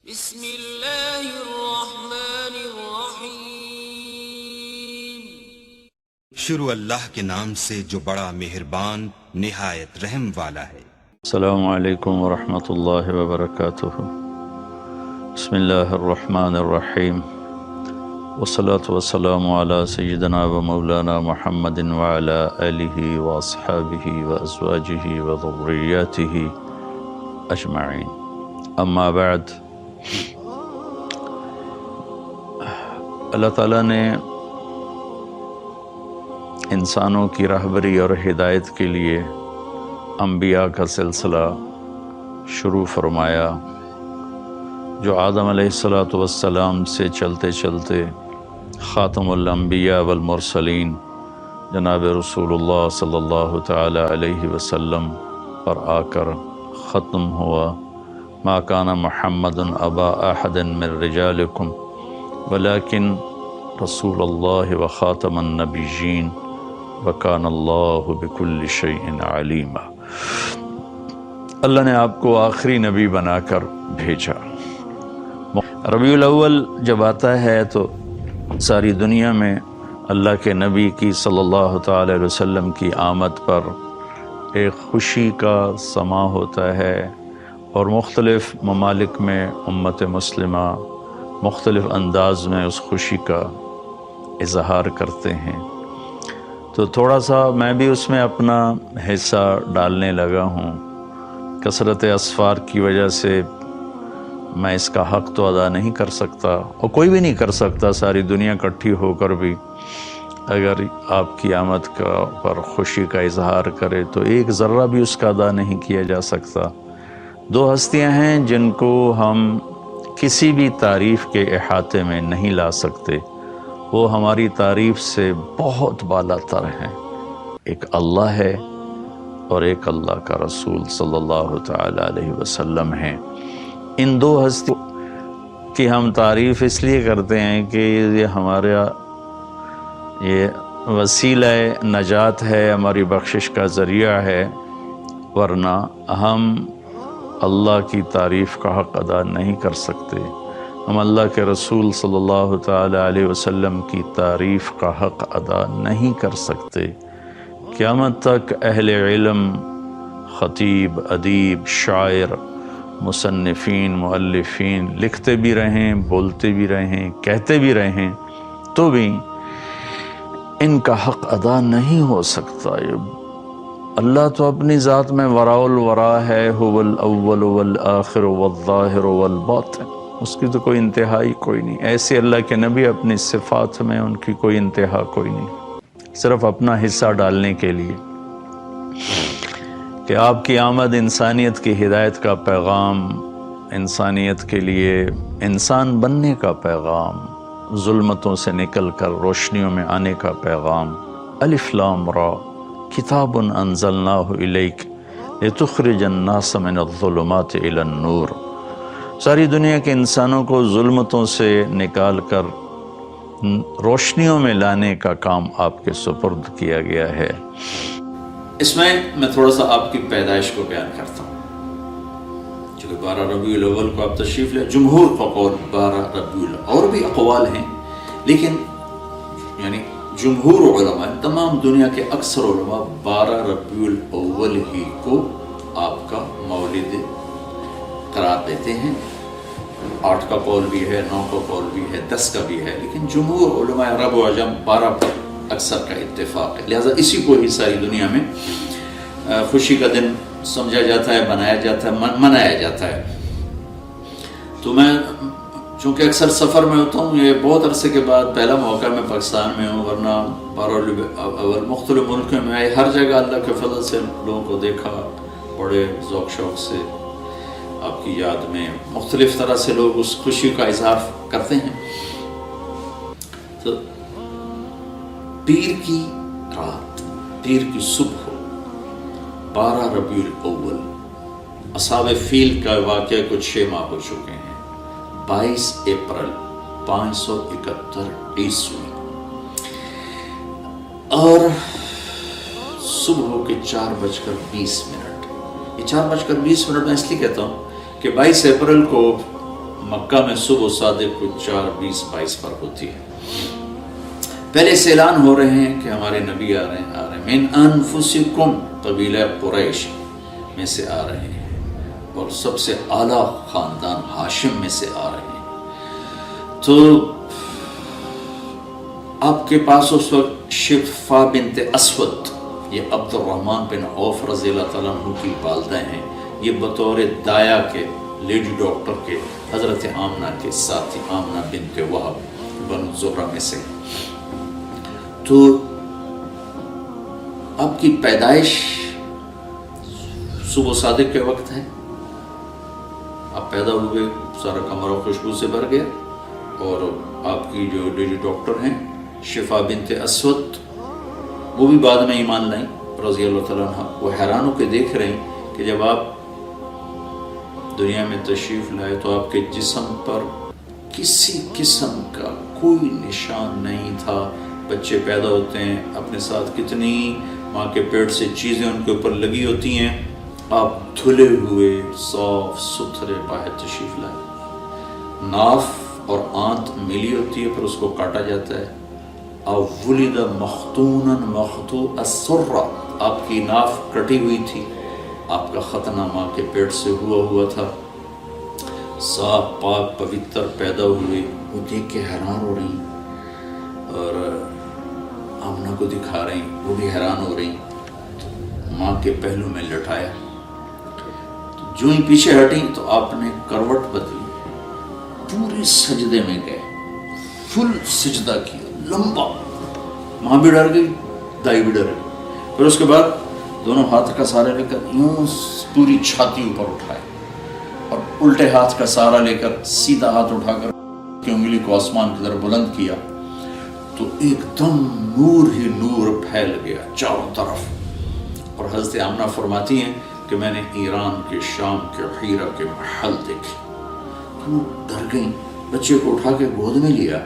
بسم اللہ الرحمن الرحیم۔ شروع اللہ کے نام سے جو بڑا مہربان نہایت رحم والا ہے۔ السلام علیکم ورحمۃ اللہ وبرکاتہ۔ بسم اللہ الرحمن الرحیم، والصلاة والسلام علی سیدنا و مولانا محمد وعلی آلہ واصحابہ وازواجہ وذریاتہ اجمعین، اما بعد۔ اللہ تعالیٰ نے انسانوں کی رہبری اور ہدایت کے لیے انبیاء کا سلسلہ شروع فرمایا، جو آدم علیہ السلام سے چلتے چلتے خاتم الانبیاء والمرسلین جناب رسول اللہ صلی اللہ تعالی علیہ وسلم پر آ کر ختم ہوا۔ ما کان محمد ابا احد من رجالکم ولکن رسول اللہ وخاتم النبیین وکان اللہ بکل شیء علیما۔ اللہ نے آپ کو آخری نبی بنا کر بھیجا۔ ربیع الاول جب آتا ہے تو ساری دنیا میں اللہ کے نبی کی صلی اللہ تعالی علیہ وسلم کی آمد پر ایک خوشی کا سما ہوتا ہے، اور مختلف ممالک میں امت مسلمہ مختلف انداز میں اس خوشی کا اظہار کرتے ہیں۔ تو تھوڑا سا میں بھی اس میں اپنا حصہ ڈالنے لگا ہوں۔ کثرت اسفار کی وجہ سے میں اس کا حق تو ادا نہیں کر سکتا، اور کوئی بھی نہیں کر سکتا، ساری دنیا اکٹھی ہو کر بھی اگر آپ کی آمد پر خوشی کا اظہار کرے تو ایک ذرہ بھی اس کا ادا نہیں کیا جا سکتا۔ دو ہستیاں ہیں جن کو ہم کسی بھی تعریف کے احاطے میں نہیں لا سکتے، وہ ہماری تعریف سے بہت بالا تر ہیں، ایک اللہ ہے اور ایک اللہ کا رسول صلی اللہ تعالی علیہ وسلم ہیں۔ ان دو ہستیوں کی ہم تعریف اس لیے کرتے ہیں کہ یہ ہمارا یہ وسیلہ نجات ہے، ہماری بخشش کا ذریعہ ہے، ورنہ ہم اللہ کی تعریف کا حق ادا نہیں کر سکتے۔ ہم اللہ کے رسول صلی اللہ تعالی علیہ وسلم کی تعریف کا حق ادا نہیں کر سکتے۔ قیامت تک اہل علم، خطیب، ادیب، شاعر، مصنفین، مؤلفین لکھتے بھی رہیں، بولتے بھی رہیں، کہتے بھی رہیں، تو بھی ان کا حق ادا نہیں ہو سکتا۔ اللہ تو اپنی ذات میں وراء الورا ہے، هو الاول والآخر والظاہر والباطن، اس کی تو کوئی انتہائی کوئی نہیں۔ ایسے اللہ کے نبی اپنی صفات میں ان کی کوئی انتہا کوئی نہیں، صرف اپنا حصہ ڈالنے کے لیے کہ آپ کی آمد انسانیت کی ہدایت کا پیغام، انسانیت کے لیے انسان بننے کا پیغام، ظلمتوں سے نکل کر روشنیوں میں آنے کا پیغام۔ الف لام را کتاب انزلناہ الیک لتخرج الناس من الظلمات الی النور۔ ساری دنیا کے انسانوں کو ظلمتوں سے نکال کر روشنیوں میں لانے کا کام آپ کے سپرد کیا گیا ہے۔ اس میں تھوڑا سا آپ کی پیدائش کو بیان کرتا ہوں، چونکہ 12 ربیع الاول کو آپ تشریف لے، جمہور کا قول 12 ربیع الاول، اور بھی اقوال ہیں، لیکن یعنی جمہور علماء، تمام دنیا کے اکثر علماء 12 ربیع الاول ہی کو آپ کا مولد قرار دیتے ہیں۔ 8 کا قول بھی ہے، 9 کا قول بھی ہے، 10 کا بھی ہے، لیکن جمہور علماء عرب و عجم 12 پر اکثر کا اتفاق ہے، لہذا اسی کو ہی ساری دنیا میں خوشی کا دن سمجھا جاتا ہے، منایا جاتا ہے۔ تو میں چونکہ اکثر سفر میں ہوتا ہوں، یہ بہت عرصے کے بعد پہلا موقع میں پاکستان میں ہوں، ورنہ 12 ربیع الاول مختلف ملکوں میں ہر جگہ اللہ کے فضل سے لوگوں کو دیکھا، بڑے ذوق شوق سے آپ کی یاد میں مختلف طرح سے لوگ اس خوشی کا اظہار کرتے ہیں۔ تو پیر کی رات، پیر کی صبح، 12 ربیع الاول، اصحاب فیل کا واقعہ کچھ 6 ماہ ہو چکے ہیں، 22 اپریل 571 عیسوی، اور صبح کے 4:20۔ یہ 4:20 میں اس لیے کہتا ہوں کہ 22 اپریل کو مکہ میں صبح صادق کو 4:20-22 پر ہوتی ہے. پہلے سے اعلان ہو رہے ہیں کہ ہمارے نبی آ رہے ہیں. من انفسکم، قبیلہ قریش میں سے آ رہے ہیں، اور سب سے اعلیٰ خاندان ہاشم میں سے آ رہے ہیں. تو آپ کے پاس اس وقت شفا بنت اسود، یہ عبد الرحمن بن عوف رضی اللہ تعالیٰ عنہ کی والدہ ہیں. یہ بطور دایا کے، لیڈی ڈاکٹر کے، حضرت آمنہ کے ساتھی، آمنہ بنت وہب بنو زہرہ میں سے. تو آپ کی پیدائش صبح صادق کے وقت ہے. آپ پیدا ہوئے، سارا کمرہ خوشبو سے بھر گیا. اور آپ کی جو لیڈی ڈاکٹر ہیں شفا بنت اسود، وہ بھی بعد میں ایمان لائیں رضی اللہ تعالیٰ عنہ. وہ حیران ہو کے دیکھ رہے ہیں کہ جب آپ دنیا میں تشریف لائے تو آپ کے جسم پر کسی قسم کا کوئی نشان نہیں تھا. بچے پیدا ہوتے ہیں، اپنے ساتھ کتنی ماں کے پیٹ سے چیزیں ان کے اوپر لگی ہوتی ہیں. آپ دھلے ہوئے صاف ستھرے باہر تشریف لائے. ناف اور آنت ملی ہوتی ہے، پھر اس کو کاٹا جاتا ہے. ولد مختونا مخطوع السرہ، آپ کی ناف کٹی ہوئی تھی. آپ کا ختنہ ماں کے پیٹ سے ہوا تھا. صاف پاک پوتر پیدا ہوئے. وہ دیکھ کے حیران ہو رہی اور آمنہ کو دکھا رہی، وہ بھی حیران ہو رہی. ماں کے پہلو میں لٹایا. جو ہی پیچھے ہٹی تو آپ نے کروٹ بدلی، پورے سجدے میں گئے، فل سجدہ کیا لمبا. ماں بھی ڈر گئی، دائی بھی ڈر گئی. پھر اس کے بعد دونوں ہاتھ کا سہارا لے کر یوں پوری چھاتی اوپر اٹھائے، اور الٹے ہاتھ کا سہارا لے کر سیدھا ہاتھ اٹھا کر کی انگلی کو آسمان کی طرف بلند کیا. تو ایک دم نور ہی نور پھیل گیا چاروں طرف. اور حضرت آمنہ فرماتی ہیں کہ میں نے ایران کے، شام کے، حیرہ کے محل دیکھے. تو ڈر گئیں. بچے کو اٹھا کے گود میں لیا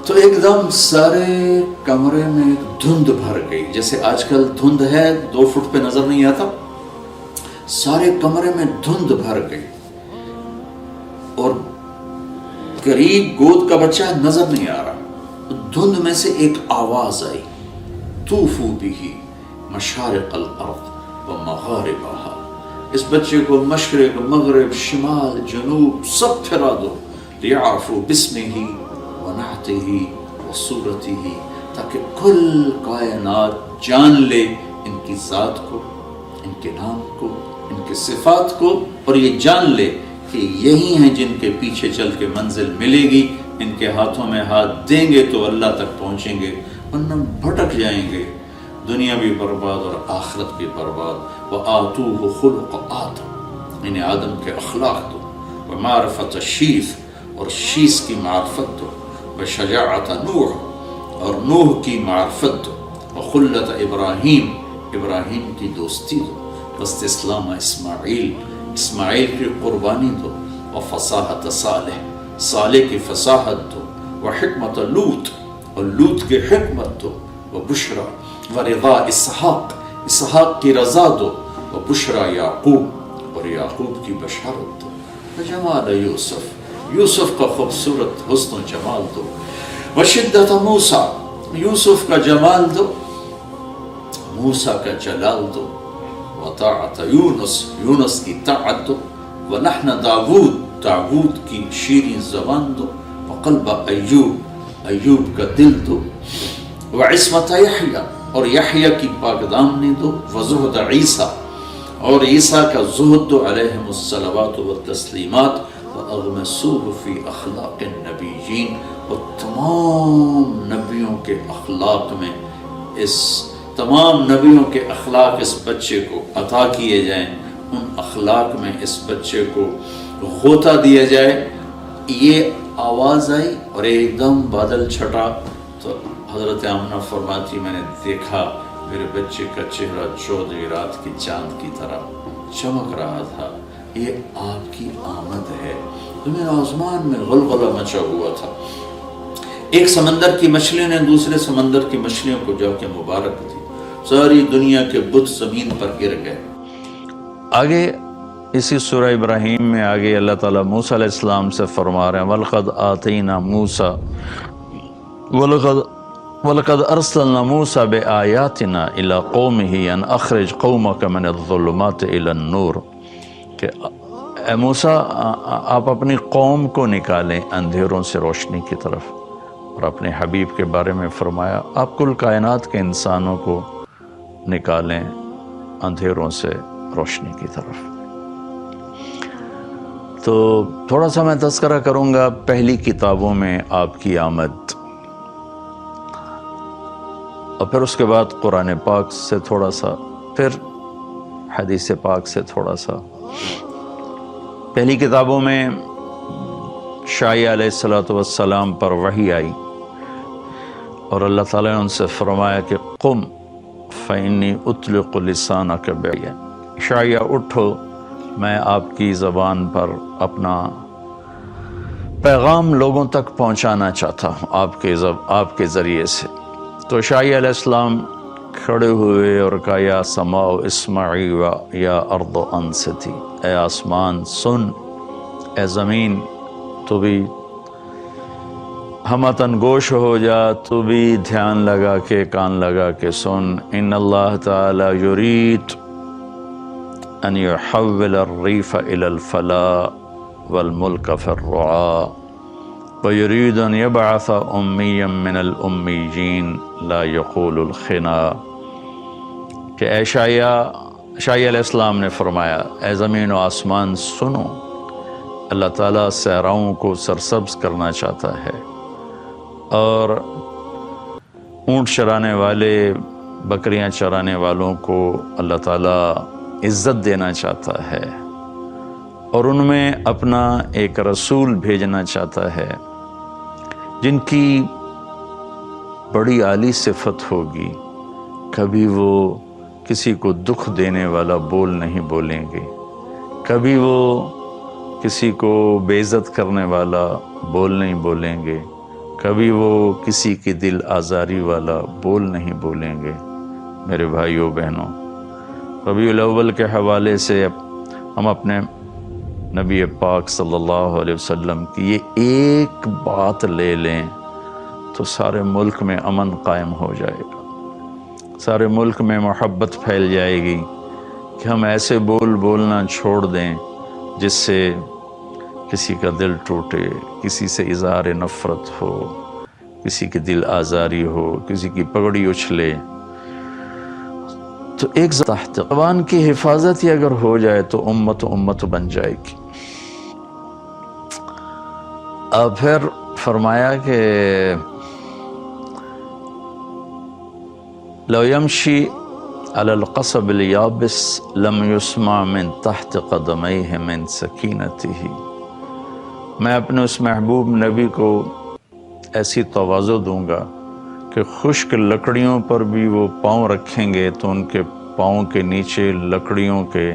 تو ایک دم سارے کمرے میں دھند بھر گئی. جیسے آج کل دھند ہے، 2 فٹ پہ نظر نہیں آتا، سارے کمرے میں دھند بھر گئی. اور قریب گود کا بچہ نظر نہیں آ رہا. دھند میں سے ایک آواز آئی، طوفوا بہ مشارق الارض و مغاربہا. اس بچے کو مشرق، مغرب، شمال، جنوب سب پھرا دو. لیعرفوا باسمہ ونعتہ وصورتہ، تاکہ کل کائنات جان لے ان کی ذات کو، ان کے نام کو، ان کے صفات کو، اور یہ جان لے کہ یہی ہیں جن کے پیچھے چل کے منزل ملے گی. ان کے ہاتھوں میں ہاتھ دیں گے تو اللہ تک پہنچیں گے، ورنہ بھٹک جائیں گے. دنیا بھی برباد اور آخرت بھی برباد. وآتوہ خلق آدم، انہیں آدم کے اخلاق دو. ومعرفت شیث، اور شیث کی معرفت دو. وشجاعت نوح، اور نوح کی معرفت دو. وخلت ابراہیم، ابراہیم کی دوستی دو. واستسلام اسماعیل، اسماعیل کی قربانی دو. وفصاحت صالح، صالح کی فصاحت دو. وحکمت لوط، اور لوط کی حکمت دو. وبشرا ورضا اسحاق، اسحاق کی رضا دو. وبشرا یعقوب، اور یعقوب کی بشارت دو. وجمال یوسف، یوسف کا خوبصورت حسن و جمال دو. وشدت موسیٰ، یوسف کا جمال دو، موسیٰ کا جلال دو. وطاعت یونس، یونس کی طاعت دو. ولحن داود، داود کی شیریں زبان دو. وقلب ایوب، ایوب کا دل دو. وعصمت یحییٰ، اور یحییٰ کی پاکدامنی دو. وزہد عیسیٰ، اور عیسیٰ کا زہد دو علیہم الصلوات والتسلیمات. وَأَغْمَسُوهُ فِي أَخْلَاقِ النَّبِيِّينَ، اور تمام نبیوں کے اخلاق میں، اس تمام نبیوں کے اخلاق اس بچے کو عطا کیے جائیں. ان اخلاق میں اس بچے کو غوطہ دیا جائے. یہ آواز آئی اور ایک دم بادل چھٹا. تو حضرت آمنہ فرماتی میں نے دیکھا میرے بچے کا چہرہ 14ویں رات کی چاند کی طرح چمک رہا تھا. یہ آپ کی آمد ہے. زمین آسمان میں غلغلہ مچا ہوا تھا. ایک سمندر کی مچھلی نے دوسرے سمندر کی مچھلیوں کو جا کے مبارک دی. ساری دنیا کے بت زمین پر گر گئے. آگے اسی سورہ ابراہیم میں آگے اللہ تعالیٰ موسیٰ علیہ السلام سے فرما رہے ہیں وَلَقَدْ آتَيْنَا مُوسَى وَلَقَدْ أَرْسَلْنَا مُوسَى بِآيَاتِنَا إِلَىٰ قَوْمِهِ أَنْ أَخْرِجْ قَوْمَكَ مِنَ الظُّلُمَاتِ إِلَى النُّورِ کہ اے موسیٰ آپ اپنی قوم کو نکالیں اندھیروں سے روشنی کی طرف، اور اپنے حبیب کے بارے میں فرمایا آپ کل کائنات کے انسانوں کو نکالیں اندھیروں سے روشنی کی طرف۔ تو تھوڑا سا میں تذکرہ کروں گا پہلی کتابوں میں آپ کی آمد، اور پھر اس کے بعد قرآن پاک سے تھوڑا سا، پھر حدیث پاک سے تھوڑا سا۔ پہلی کتابوں میں شاعیہ علیہ السلام پر وحی آئی، اور اللہ تعالیٰ نے ان سے فرمایا کہ قم فإنی اطلق لسانک بعیا، شاعیہ اٹھو، میں آپ کی زبان پر اپنا پیغام لوگوں تک پہنچانا چاہتا ہوں آپ کے ذریعے سے۔ تو شاعیہ علیہ السلام کھڑے ہوئے اور کہا یا سماء اسمعی و یا ارض انصتی، اے آسمان سن، اے زمین تو بھی ہمتن گوش ہو جا، تو بھی دھیان لگا کے کان لگا کے سن۔ ان اللہ تعالی یرید ان یحول الریف الی الفلاح والملک فی الرعاء ویرید ان یبعث امیا من الامیین لا یقول الخنا، کہ اے شاعیہ علیہ السلام نے فرمایا اے زمین و آسمان سنو، اللہ تعالیٰ صحراؤں کو سرسبز کرنا چاہتا ہے، اور اونٹ چرانے والے بکریاں چرانے والوں کو اللہ تعالیٰ عزت دینا چاہتا ہے، اور ان میں اپنا ایک رسول بھیجنا چاہتا ہے جن کی بڑی عالی صفت ہوگی، کبھی وہ کسی کو دکھ دینے والا بول نہیں بولیں گے، کبھی وہ کسی کو بے عزت کرنے والا بول نہیں بولیں گے، کبھی وہ کسی کی دل آزاری والا بول نہیں بولیں گے۔ میرے بھائیوں بہنوں، ربیع الاول کے حوالے سے ہم اپنے نبی پاک صلی اللہ علیہ وسلم کی یہ ایک بات لے لیں تو سارے ملک میں امن قائم ہو جائے گا، سارے ملک میں محبت پھیل جائے گی کہ ہم ایسے بولنا چھوڑ دیں جس سے کسی کا دل ٹوٹے، کسی سے اظہار نفرت ہو، کسی کی دل آزاری ہو، کسی کی پگڑی اچھلے۔ تو ایک تحت زبان کی حفاظت ہی اگر ہو جائے تو امت بن جائے گی۔ اب پھر فرمایا کہ لو یمشی علی القصب الیابس لم یسمع من تحت قدمیہ من سکینتہ، میں اپنے اس محبوب نبی کو ایسی تواضع دوں گا کہ خشک لکڑیوں پر بھی وہ پاؤں رکھیں گے تو ان کے پاؤں کے نیچے لکڑیوں کے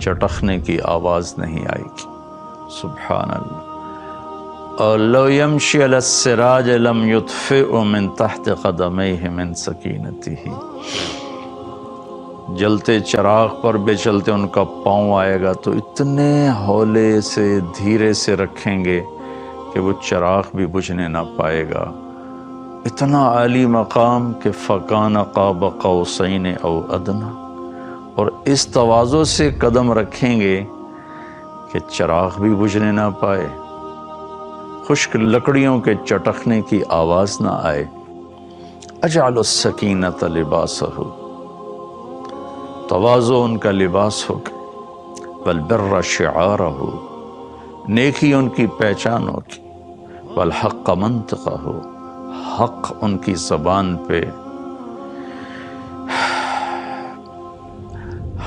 چٹخنے کی آواز نہیں آئے گی۔ سبحان اللہ۔ اور لو یمشی علی السراج لم یطفئ من تحت قدمیہ من سکینتہ، جلتے چراغ پر بھی چلتے ان کا پاؤں آئے گا تو اتنے ہولے سے دھیرے سے رکھیں گے کہ وہ چراغ بھی بجھنے نہ پائے گا۔ اتنا عالی مقام کہ فَكَانَ قَابَ قَوْسَيْنِ أَوْ أَدْنَىٰ، اور اس تواضع سے قدم رکھیں گے کہ چراغ بھی بجھنے نہ پائے، خشک لکڑیوں کے چٹخنے کی آواز نہ آئے۔ اجعل السکینۃ لباسہ، تواضع ان کا لباس ہوگا، والبر شعارہ، نیکی ان کی پہچان ہوگی، والحق منطقہ، حق ان کی زبان پہ،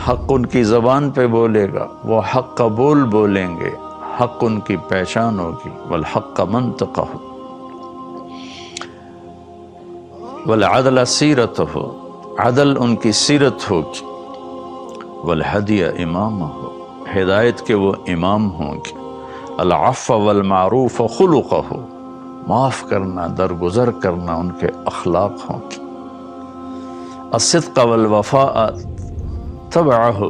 حق ان کی زبان پہ بولے گا، وہ حق کا بولیں گے، حق ان کی پہچان ہوگی، والحق منطقہ، والعدل سیرتہ، عدل ان کی سیرت ہوگی، والہدی امامہ، ہدایت کے وہ امام ہوں گے، العفو والمعروف خلقہ، معاف کرنا، درگزر کرنا ان کے اخلاق ہوں گے، الصدق والوفاء تبعہ،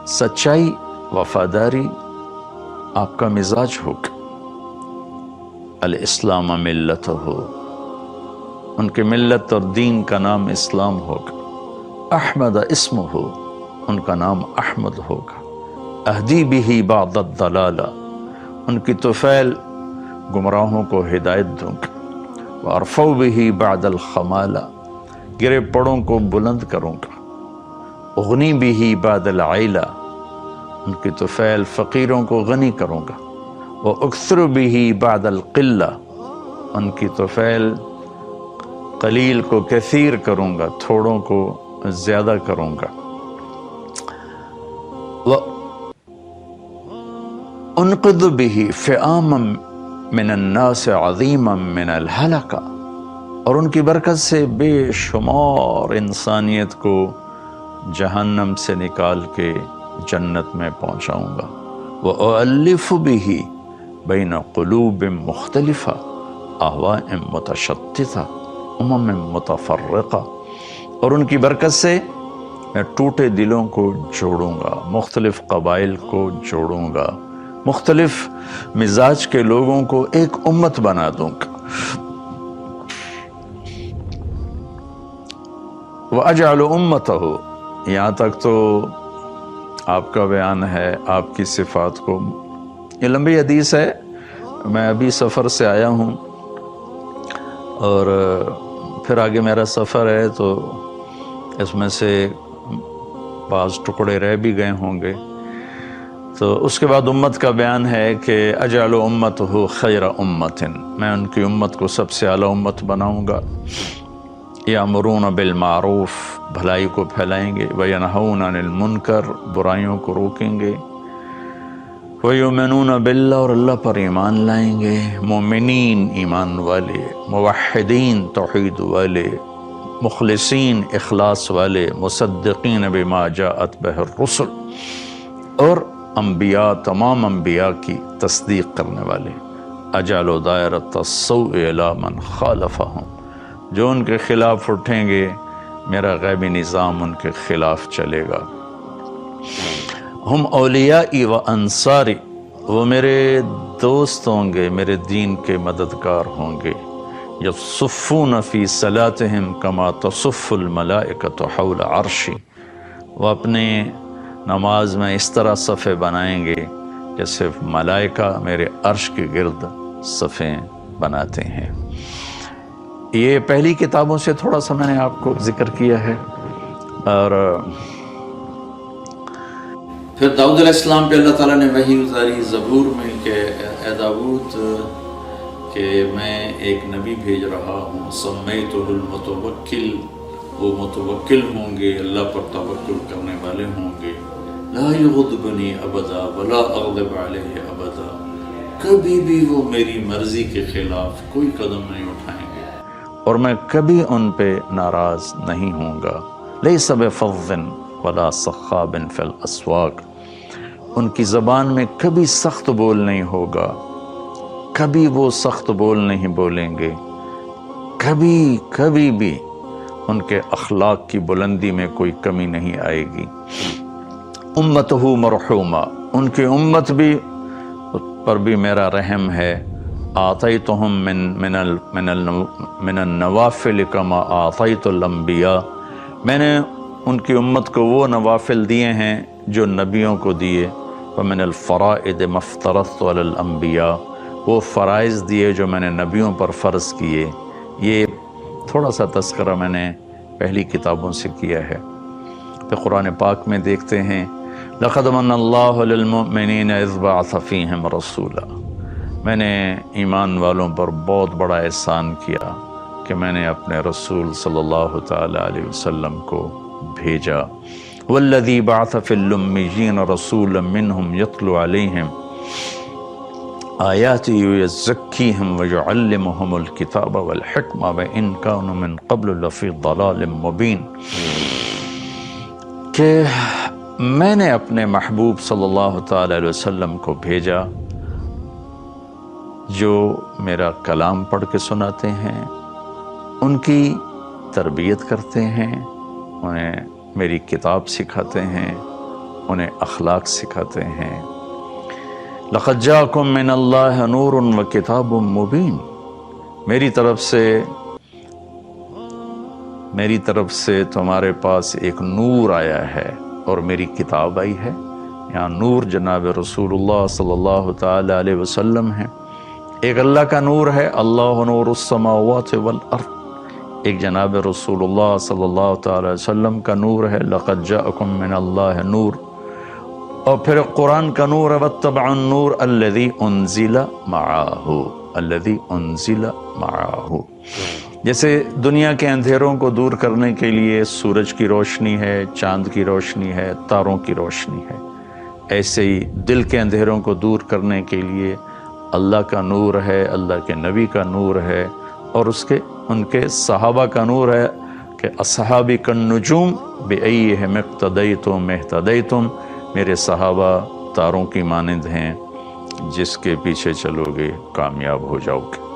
سچائی وفاداری آپ کا مزاج ہوگا. الاسلام ملت ہو، ان کے ملت اور دین کا نام اسلام ہوگا. احمد اسم ہو، ان کا نام احمد ہوگا. اہدی بھی بعد الضلالہ، ان کی طفیل گمراہوں کو ہدایت دوں گا. وارفع بھی بعد الخمالہ، گرے پڑوں کو بلند کروں گا. اغنی بھی بعد العیلہ، ان کی طفیل فقیروں کو غنی کروں گا. واکثر بھی بعد القلہ، ان کی طفیل قلیل کو کثیر کروں گا، تھوڑوں کو زیادہ کروں گا. انقذ به فئاما من الناس عظیما من الحلقہ، اور ان کی برکت سے بے شمار انسانیت کو جہنم سے نکال کے جنت میں پہنچاؤں گا. وَأُؤَلِّفُ بِهِ بَيْنَ قُلُوبٍ مُخْتَلِفَةٍ أَهْوَاءٍ مُتَشَتِّتَةٍ أُمَمٍ مُتَفَرِّقَةٍ، اور ان کی برکت سے میں ٹوٹے دلوں کو جوڑوں گا، مختلف قبائل کو جوڑوں گا، مختلف مزاج کے لوگوں کو ایک امت بنا دوں گا. وَأَجْعَلُ أُمَّتَهُ، یہاں تک تو آپ کا بیان ہے آپ کی صفات کو. یہ لمبی حدیث ہے، میں ابھی سفر سے آیا ہوں اور پھر آگے میرا سفر ہے، تو اس میں سے بعض ٹکڑے رہ بھی گئے ہوں گے. تو اس کے بعد امت کا بیان ہے کہ اجعل امتہ خیر امت، میں ان کی امت کو سب سے اعلیٰ امت بناؤں گا. یامرون بالمعروف، بھلائی کو پھیلائیں گے. وینہون عن المنکر، برائیوں کو روکیں گے. ویؤمنون باللہ، اور اللہ پر ایمان لائیں گے. مومنین ایمان والے، موحدین توحید والے، مخلصین اخلاص والے، مصدقین بما جاءت بہ الرسل، اور انبیاء تمام انبیاء کی تصدیق کرنے والے. اجعل دائرۃ السوء الی من خالفہم، جو ان کے خلاف اٹھیں گے میرا غیبی نظام ان کے خلاف چلے گا. ہم اولیائی و انصاری، وہ میرے دوست ہوں گے، میرے دین کے مددگار ہوں گے. یصفون فی صلاتہم کما تصف الملائکۃ حول عرشی، وہ اپنے نماز میں اس طرح صفیں بنائیں گے جیسے ملائکہ میرے عرش کے گرد صفیں بناتے ہیں. یہ پہلی کتابوں سے تھوڑا سا میں نے آپ کو ذکر کیا ہے. اور پھر داؤد علیہ السلام پہ اللہ تعالیٰ نے وحی اتاری زبور میں کہ اے داؤد، کہ میں ایک نبی بھیج رہا ہوں، سمیتہ المتوکل، وہ متوکل ہوں گے، اللہ پر توکل کرنے والے ہوں گے. لا یغضبنی ابدا ولا اغضب علیہ ابدا، کبھی بھی وہ میری مرضی کے خلاف کوئی قدم نہیں اٹھائیں گے، اور میں کبھی ان پہ ناراض نہیں ہوں گا. لیس بفظ ولا صخاب فی الاسواق، ان کی زبان میں کبھی سخت بول نہیں ہوگا، کبھی وہ سخت بول نہیں بولیں گے، کبھی بھی ان کے اخلاق کی بلندی میں کوئی کمی نہیں آئے گی. امتہ مرحومہ، ان کی امت بھی پر بھی میرا رحم ہے. آتیتہم من النوافل کما آتیت الانبیاء، میں نے ان کی امت کو وہ نوافل دیے ہیں جو نبیوں کو دیے. ومن الفرائض ما افترضت علی الانبیاء، وہ فرائض دیے جو میں نے نبیوں پر فرض کیے. یہ تھوڑا سا تذکرہ میں نے پہلی کتابوں سے کیا ہے. پھر قرآن پاک میں دیکھتے ہیں لقد من اللہ علی المؤمنین اذ بعث فیہم رسولا، میں نے ایمان والوں پر بہت بڑا احسان کیا کہ میں نے اپنے رسول صلی اللہ تعالی علیہ وسلم کو بھیجا. والذی بعث فی الامیین رسولا منہم یتلو علیہم آیاتی ویزکیہم ویعلمہم الکتاب والحکمہ وان کانوا من قبل لفی ضلال مبین، کہ میں نے اپنے محبوب صلی اللہ تعالی علیہ وسلم کو بھیجا جو میرا کلام پڑھ کے سناتے ہیں، ان کی تربیت کرتے ہیں، انہیں میری کتاب سکھاتے ہیں، انہیں اخلاق سکھاتے ہیں۔ لقد جاءکم من اللہ نور و کتاب مبین، میری طرف سے تمہارے پاس ایک نور آیا ہے اور میری کتاب آئی ہے۔ یہاں نور جناب رسول اللہ صلی اللہ تعالی علیہ وسلم ہے۔ ایک اللہ کا نور ہے، اللہ نور السماوات والارض، ایک جناب رسول اللہ صلی اللہ تعالی علیہ وسلم کا نور ہے، لقد جاءکم من اللہ نور، اور پھر قرآن کا نور ہے، واتبعوا النور الذی انزل معہ۔ جیسے دنیا کے اندھیروں کو دور کرنے کے لیے سورج کی روشنی ہے، چاند کی روشنی ہے، تاروں کی روشنی ہے، ایسے ہی دل کے اندھیروں کو دور کرنے کے لیے اللہ کا نور ہے، اللہ کے نبی کا نور ہے، اور ان کے صحابہ کا نور ہے کہ اصحابی کالنجوم بأیہم اقتدیتم اہتدیتم، میرے صحابہ تاروں کی مانند ہیں، جس کے پیچھے چلو گے کامیاب ہو جاؤ گے۔